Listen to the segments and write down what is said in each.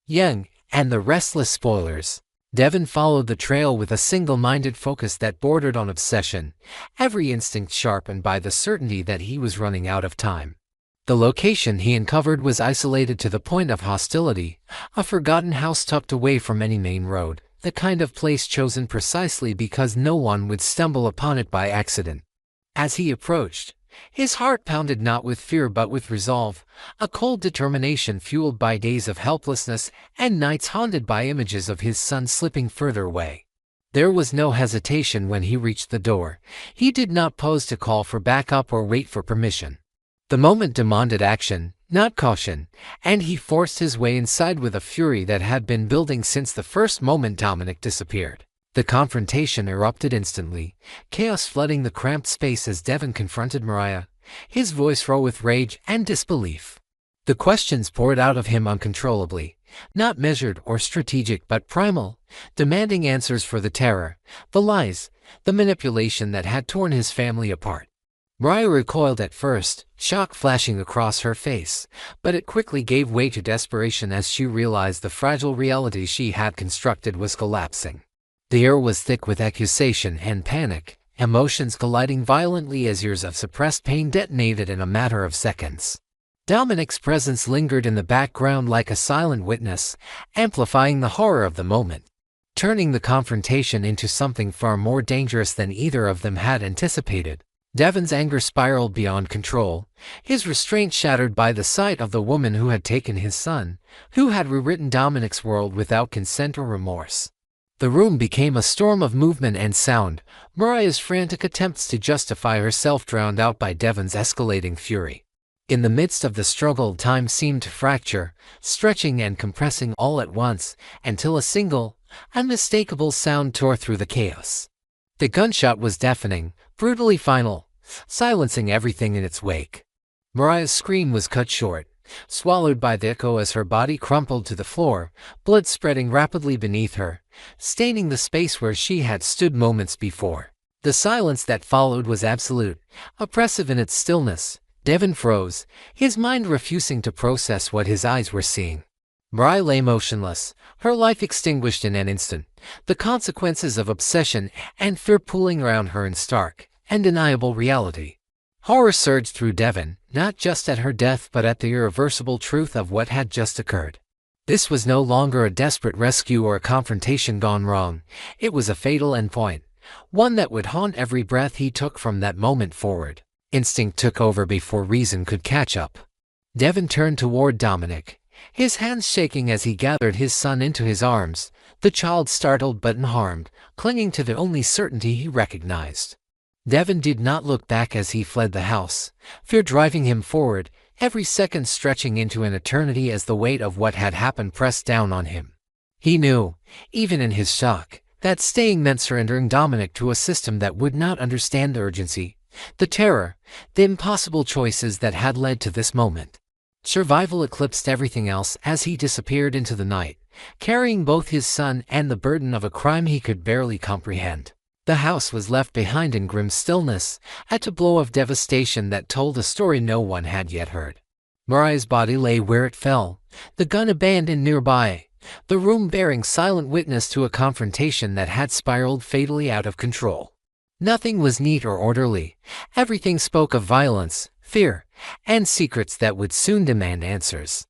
Young, and the Restless spoilers. Devon followed the trail with a single-minded focus that bordered on obsession, every instinct sharpened by the certainty that he was running out of time. The location he uncovered was isolated to the point of hostility, a forgotten house tucked away from any main road, the kind of place chosen precisely because no one would stumble upon it by accident. As he approached, his heart pounded not with fear but with resolve, a cold determination fueled by days of helplessness and nights haunted by images of his son slipping further away. There was no hesitation when he reached the door. He did not pause to call for backup or wait for permission. The moment demanded action, not caution, and he forced his way inside with a fury that had been building since the first moment Dominic disappeared. The confrontation erupted instantly, chaos flooding the cramped space as Devon confronted MARIAH, his voice raw with rage and disbelief. The questions poured out of him uncontrollably, not measured or strategic but primal, demanding answers for the terror, the lies, the manipulation that had torn his family apart. MARIAH recoiled at first, shock flashing across her face, but it quickly gave way to desperation as she realized the fragile reality she had constructed was collapsing. The air was thick with accusation and panic, emotions colliding violently as years of suppressed pain detonated in a matter of seconds. Dominic's presence lingered in the background like a silent witness, amplifying the horror of the moment, turning the confrontation into something far more dangerous than either of them had anticipated. Devon's anger spiraled beyond control, his restraint shattered by the sight of the woman who had taken his son, who had rewritten Dominic's world without consent or remorse. The room became a storm of movement and sound, MARIAH's frantic attempts to justify herself drowned out by Devon's escalating fury. In the midst of the struggle, time seemed to fracture, stretching and compressing all at once, until a single, unmistakable sound tore through the chaos. The gunshot was deafening, brutally final, silencing everything in its wake. MARIAH's scream was cut short, swallowed by the echo as her body crumpled to the floor, blood spreading rapidly beneath her, staining the space where she had stood moments before. The silence that followed was absolute, oppressive in its stillness. Devon froze, his mind refusing to process what his eyes were seeing. MARIAH lay motionless, her life extinguished in an instant, the consequences of obsession and fear pooling around her in stark, undeniable reality. Horror surged through Devon, not just at her death but at the irreversible truth of what had just occurred. This was no longer a desperate rescue or a confrontation gone wrong. It was a fatal endpoint, one that would haunt every breath he took from that moment forward. Instinct took over before reason could catch up. Devon turned toward Dominic, his hands shaking as he gathered his son into his arms, the child startled but unharmed, clinging to the only certainty he recognized. Devon did not look back as he fled the house, fear driving him forward, every second stretching into an eternity as the weight of what had happened pressed down on him. He knew, even in his shock, that staying meant surrendering Dominic to a system that would not understand the urgency, the terror, the impossible choices that had led to this moment. Survival eclipsed everything else as he disappeared into the night, carrying both his son and the burden of a crime he could barely comprehend. The house was left behind in grim stillness, a tableau of devastation that told a story no one had yet heard. MARIAH's body lay where it fell, the gun abandoned nearby, the room bearing silent witness to a confrontation that had spiraled fatally out of control. Nothing was neat or orderly. Everything spoke of violence, fear, and secrets that would soon demand answers.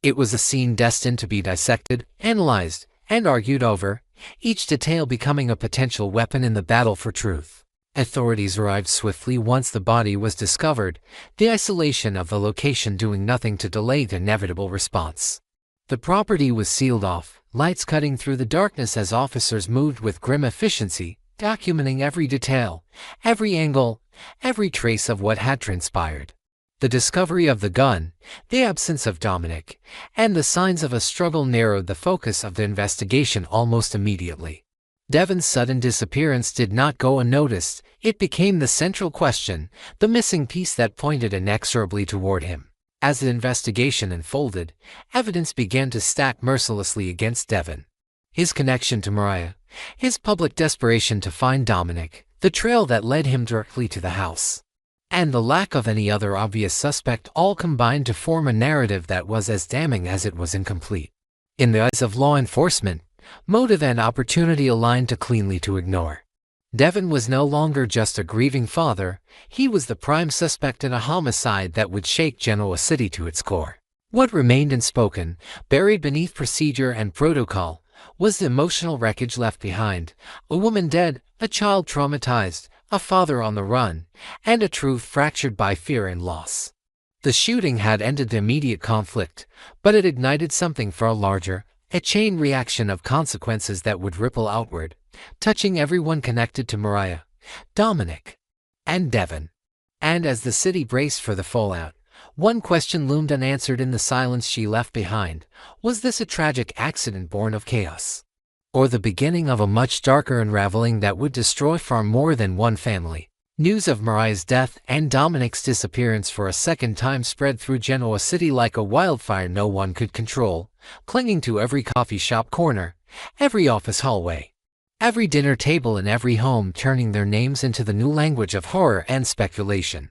It was a scene destined to be dissected, analyzed, and argued over, each detail becoming a potential weapon in the battle for truth. Authorities arrived swiftly once the body was discovered, the isolation of the location doing nothing to delay the inevitable response. The property was sealed off, lights cutting through the darkness as officers moved with grim efficiency, documenting every detail, every angle, every trace of what had transpired. The discovery of the gun, the absence of Dominic, and the signs of a struggle narrowed the focus of the investigation almost immediately. Devon's sudden disappearance did not go unnoticed. It became the central question, the missing piece that pointed inexorably toward him. As the investigation unfolded, evidence began to stack mercilessly against Devon. His connection to MARIAH, his public desperation to find Dominic, the trail that led him directly to the house, and the lack of any other obvious suspect all combined to form a narrative that was as damning as it was incomplete. In the eyes of law enforcement, motive and opportunity aligned too cleanly to ignore. Devon was no longer just a grieving father, he was the prime suspect in a homicide that would shake Genoa City to its core. What remained unspoken, buried beneath procedure and protocol, was the emotional wreckage left behind: a woman dead, a child traumatized, a father on the run, and a truth fractured by fear and loss. The shooting had ended the immediate conflict, but it ignited something far larger, a chain reaction of consequences that would ripple outward, touching everyone connected to MARIAH, Dominic, and Devon. And as the city braced for the fallout, one question loomed unanswered in the silence she left behind: was this a tragic accident born of chaos, or the beginning of a much darker unraveling that would destroy far more than one family? News of MARIAH's death and Dominic's disappearance for a second time spread through Genoa City like a wildfire no one could control, clinging to every coffee shop corner, every office hallway, every dinner table and every home, turning their names into the new language of horror and speculation.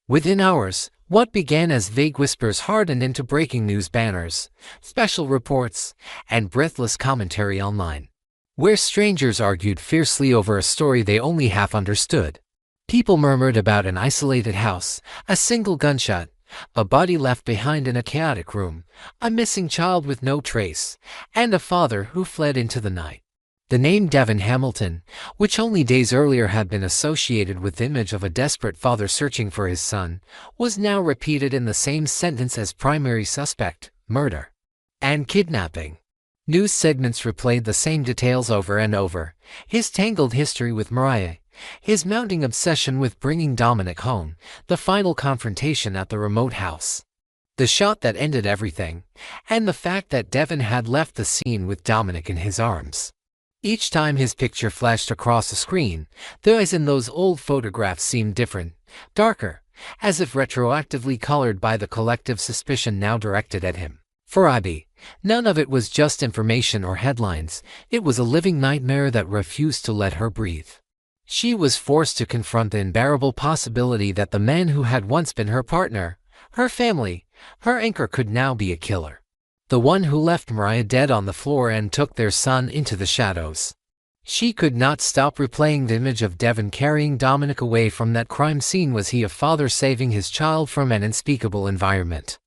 Within hours, what began as vague whispers hardened into breaking news banners, special reports, and breathless commentary online, where strangers argued fiercely over a story they only half understood. People murmured about an isolated house, a single gunshot, a body left behind in a chaotic room, a missing child with no trace, and a father who fled into the night. The name Devon Hamilton, which only days earlier had been associated with the image of a desperate father searching for his son, was now repeated in the same sentence as primary suspect: murder and kidnapping. News segments replayed the same details over and over: his tangled history with MARIAH, his mounting obsession with bringing Dominic home, the final confrontation at the remote house, the shot that ended everything, and the fact that Devon had left the scene with Dominic in his arms. Each time his picture flashed across the screen, the eyes in those old photographs seemed different, darker, as if retroactively colored by the collective suspicion now directed at him. For Abby, none of it was just information or headlines, it was a living nightmare that refused to let her breathe. She was forced to confront the unbearable possibility that the man who had once been her partner, her family, her anchor could now be a killer. The one who left MARIAH dead on the floor and took their son into the shadows. She could not stop replaying the image of Devon carrying Dominic away from that crime scene. Was he a father saving his child from an unspeakable environment?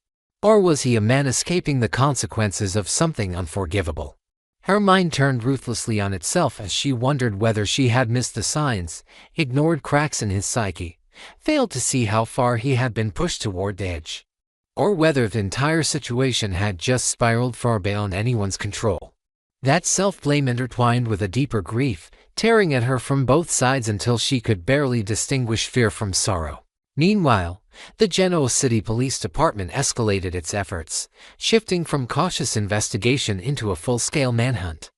Or was he a man escaping the consequences of something unforgivable? Her mind turned ruthlessly on itself as she wondered whether she had missed the signs, ignored cracks in his psyche, failed to see how far he had been pushed toward the edge, or whether the entire situation had just spiraled far beyond anyone's control. That self-blame intertwined with a deeper grief, tearing at her from both sides until she could barely distinguish fear from sorrow. Meanwhile, the Genoa City Police Department escalated its efforts, shifting from cautious investigation into a full-scale manhunt.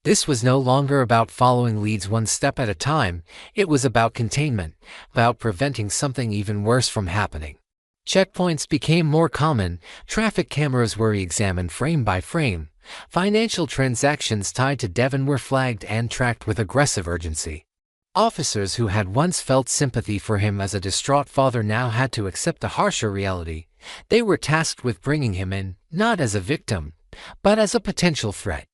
This was no longer about following leads one step at a time, it was about containment, about preventing something even worse from happening. Checkpoints became more common, traffic cameras were examined frame by frame, financial transactions tied to Devon were flagged and tracked with aggressive urgency. Officers who had once felt sympathy for him as a distraught father now had to accept a harsher reality. They were tasked with bringing him in, not as a victim, but as a potential threat.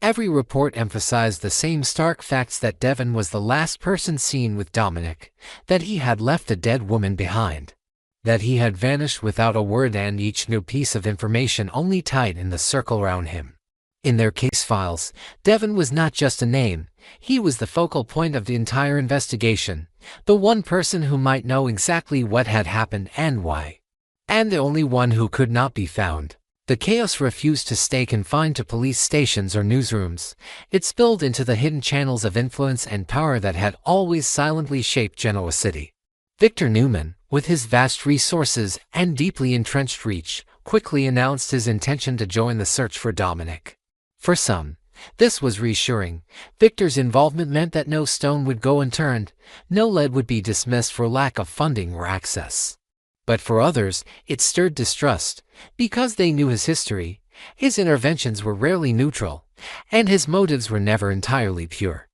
Every report emphasized the same stark facts: that Devon was the last person seen with Dominic, that he had left a dead woman behind, that he had vanished without a word, and each new piece of information only tightened the circle around him. In their case files, Devon was not just a name, he was the focal point of the entire investigation, the one person who might know exactly what had happened and why, and the only one who could not be found. The chaos refused to stay confined to police stations or newsrooms. It spilled into the hidden channels of influence and power that had always silently shaped Genoa City. Victor Newman, with his vast resources and deeply entrenched reach, quickly announced his intention to join the search for Dominic. For some, this was reassuring. Victor's involvement meant that no stone would go unturned, no lead would be dismissed for lack of funding or access. But for others, it stirred distrust, because they knew his history. His interventions were rarely neutral, and his motives were never entirely pure.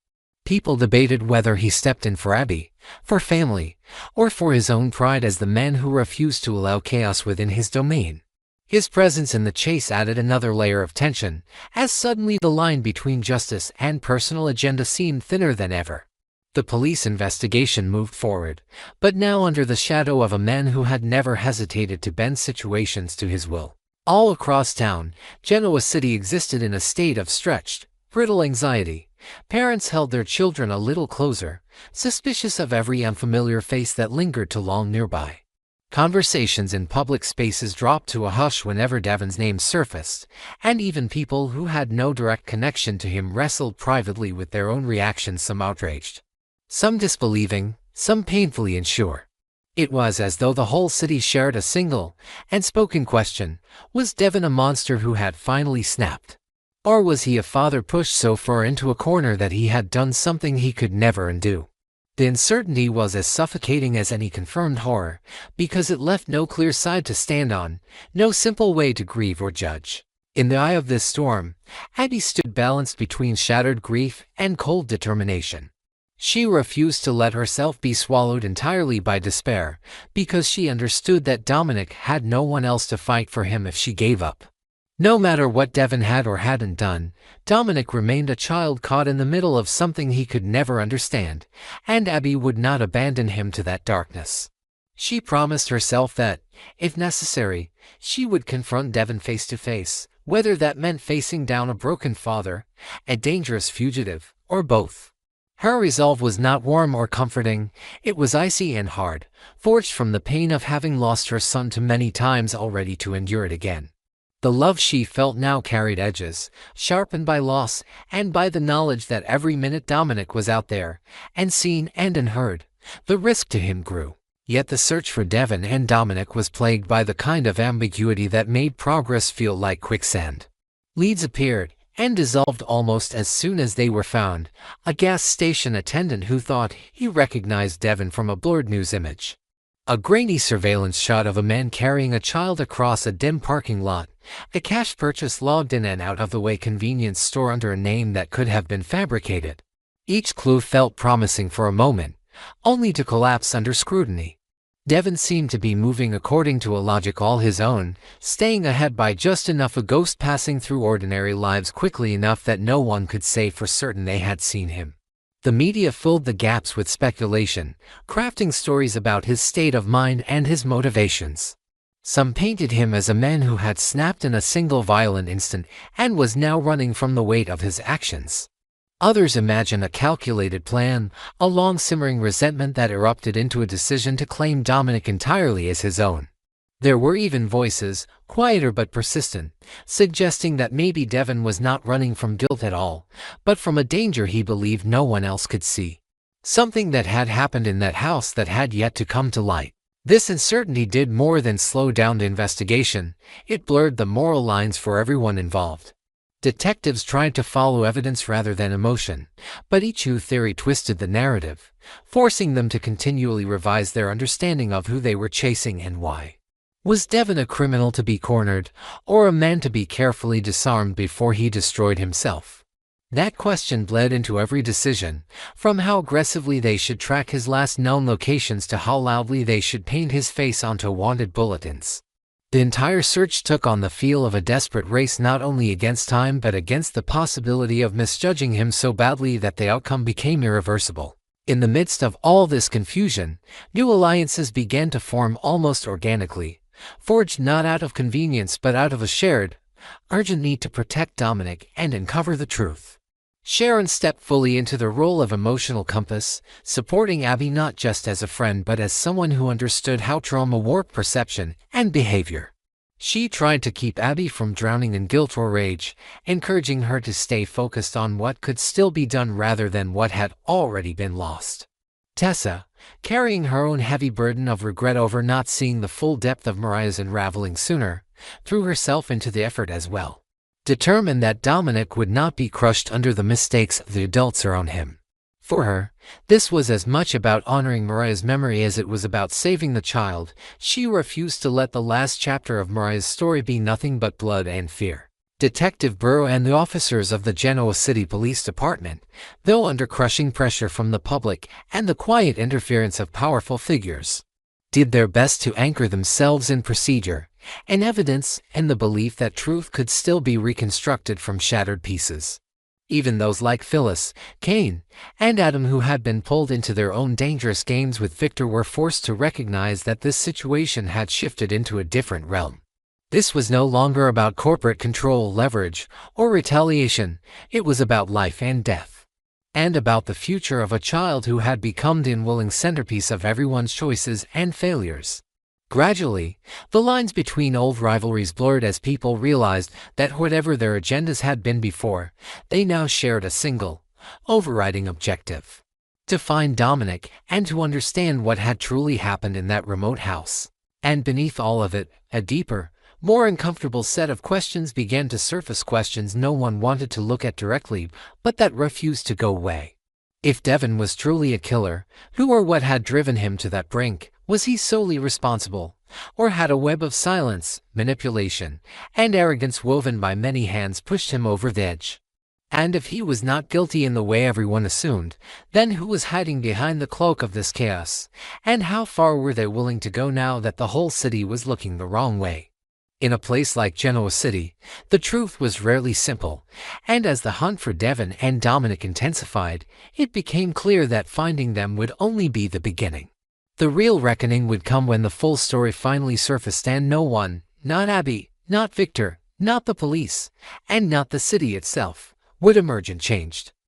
People debated whether he stepped in for Abby, for family, or for his own pride as the man who refused to allow chaos within his domain. His presence in the chase added another layer of tension, as suddenly the line between justice and personal agenda seemed thinner than ever. The police investigation moved forward, but now under the shadow of a man who had never hesitated to bend situations to his will. All across town, Genoa City existed in a state of stretched, brittle anxiety. Parents held their children a little closer, suspicious of every unfamiliar face that lingered too long nearby. Conversations in public spaces dropped to a hush whenever Devon's name surfaced, and even people who had no direct connection to him wrestled privately with their own reactions, some outraged, some disbelieving, some painfully unsure. It was as though the whole city shared a single, unspoken question: was Devon a monster who had finally snapped? Or was he a father pushed so far into a corner that he had done something he could never undo? The uncertainty was as suffocating as any confirmed horror, because it left no clear side to stand on, no simple way to grieve or judge. In the eye of this storm, Abby stood balanced between shattered grief and cold determination. She refused to let herself be swallowed entirely by despair, because she understood that Dominic had no one else to fight for him if she gave up. No matter what Devon had or hadn't done, Dominic remained a child caught in the middle of something he could never understand, and Abby would not abandon him to that darkness. She promised herself that, if necessary, she would confront Devon face to face, whether that meant facing down a broken father, a dangerous fugitive, or both. Her resolve was not warm or comforting, it was icy and hard, forged from the pain of having lost her son too many times already to endure it again. The love she felt now carried edges, sharpened by loss and by the knowledge that every minute Dominic was out there, and seen and unheard. The risk to him grew. Yet the search for Devon and Dominic was plagued by the kind of ambiguity that made progress feel like quicksand. Leads appeared, and dissolved almost as soon as they were found. A gas station attendant who thought he recognized Devon from a blurred news image. A grainy surveillance shot of a man carrying a child across a dim parking lot. A cash purchase logged in an out-of-the-way convenience store under a name that could have been fabricated. Each clue felt promising for a moment, only to collapse under scrutiny. Devon seemed to be moving according to a logic all his own, staying ahead by just enough, a ghost passing through ordinary lives quickly enough that no one could say for certain they had seen him. The media filled the gaps with speculation, crafting stories about his state of mind and his motivations. Some painted him as a man who had snapped in a single violent instant and was now running from the weight of his actions. Others imagined a calculated plan, a long-simmering resentment that erupted into a decision to claim Dominic entirely as his own. There were even voices, quieter but persistent, suggesting that maybe Devon was not running from guilt at all, but from a danger he believed no one else could see. Something that had happened in that house that had yet to come to light. This uncertainty did more than slow down the investigation, it blurred the moral lines for everyone involved. Detectives tried to follow evidence rather than emotion, but each new theory twisted the narrative, forcing them to continually revise their understanding of who they were chasing and why. Was Devon a criminal to be cornered, or a man to be carefully disarmed before he destroyed himself? That question bled into every decision, from how aggressively they should track his last known locations to how loudly they should paint his face onto wanted bulletins. The entire search took on the feel of a desperate race, not only against time but against the possibility of misjudging him so badly that the outcome became irreversible. In the midst of all this confusion, new alliances began to form almost organically, forged not out of convenience but out of a shared, urgent need to protect Dominic and uncover the truth. Sharon stepped fully into the role of emotional compass, supporting Abby not just as a friend but as someone who understood how trauma warped perception and behavior. She tried to keep Abby from drowning in guilt or rage, encouraging her to stay focused on what could still be done rather than what had already been lost. Tessa, carrying her own heavy burden of regret over not seeing the full depth of Mariah's unraveling sooner, threw herself into the effort as well, determined that Dominic would not be crushed under the mistakes of the adults around him. For her, this was as much about honoring Mariah's memory as it was about saving the child. She refused to let the last chapter of Mariah's story be nothing but blood and fear. Detective Burrow and the officers of the Genoa City Police Department, though under crushing pressure from the public and the quiet interference of powerful figures, did their best to anchor themselves in procedure, and evidence and the belief that truth could still be reconstructed from shattered pieces. Even those like Phyllis, Cain, and Adam who had been pulled into their own dangerous games with Victor were forced to recognize that this situation had shifted into a different realm. This was no longer about corporate control, leverage, or retaliation. It was about life and death. And about the future of a child who had become the unwilling centerpiece of everyone's choices and failures. Gradually, the lines between old rivalries blurred as people realized that whatever their agendas had been before, they now shared a single, overriding objective: to find Dominic and to understand what had truly happened in that remote house. And beneath all of it, a deeper, more uncomfortable set of questions began to surface, questions no one wanted to look at directly, but that refused to go away. If Devon was truly a killer, who or what had driven him to that brink? Was he solely responsible, or had a web of silence, manipulation, and arrogance woven by many hands pushed him over the edge? And if he was not guilty in the way everyone assumed, then who was hiding behind the cloak of this chaos? And how far were they willing to go now that the whole city was looking the wrong way? In a place like Genoa City, the truth was rarely simple, and as the hunt for Devon and Dominic intensified, it became clear that finding them would only be the beginning. The real reckoning would come when the full story finally surfaced, and no one, not Abby, not Victor, not the police, and not the city itself, would emerge unchanged.